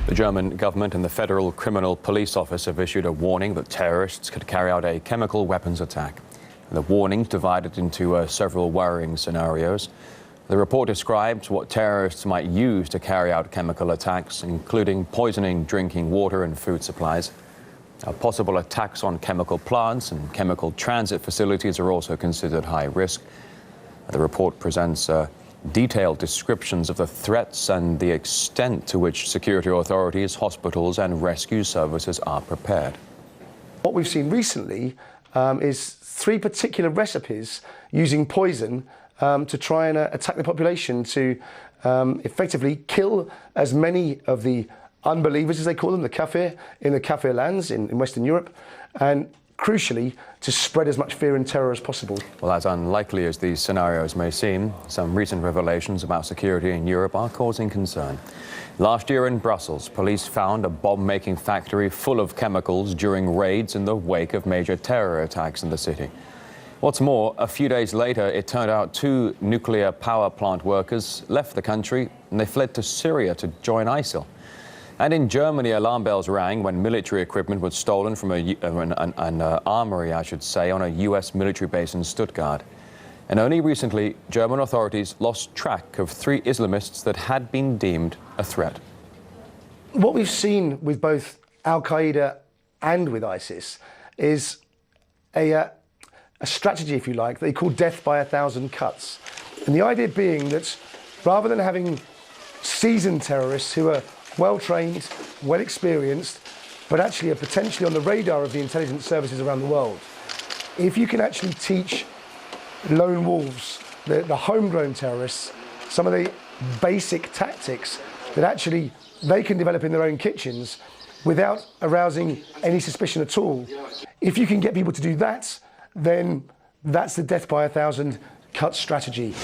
The German government and the Federal Criminal Police Office have issued a warning that terrorists could carry out a chemical weapons attack. And the warning's divided into several worrying scenarios. The report describes what terrorists might use to carry out chemical attacks, including poisoning drinking water and food supplies. Possible attacks on chemical plants and chemical transit facilities are also considered high risk. The report presents detailed descriptions of the threats and the extent to which security authorities, hospitals and rescue services are prepared. What we've seen recently is 3 particular recipes using poison to try and attack the population, to effectively kill as many of the unbelievers, as they call them, the kafir, in the kafir lands in Western Europe, and crucially, to spread as much fear and terror as possible. Well, as unlikely as these scenarios may seem, some recent revelations about security in Europe are causing concern. Last year in Brussels, police found a bomb-making factory full of chemicals during raids in the wake of major terror attacks in the city. What's more, a few days later, it turned out 2 nuclear power plant workers left the country and they fled to Syria to join ISIL. And in Germany, alarm bells rang when military equipment was stolen from an armory, on a U.S. military base in Stuttgart. And only recently, German authorities lost track of 3 Islamists that had been deemed a threat. What we've seen with both Al-Qaeda and with ISIS is a strategy, if you like, that they call death by 1,000 cuts. And the idea being that rather than having seasoned terrorists who are well-trained, well-experienced, but actually are potentially on the radar of the intelligence services around the world, if you can actually teach lone wolves, the homegrown terrorists, some of the basic tactics that actually they can develop in their own kitchens without arousing any suspicion at all, if you can get people to do that, then that's the death by 1,000 cut strategy.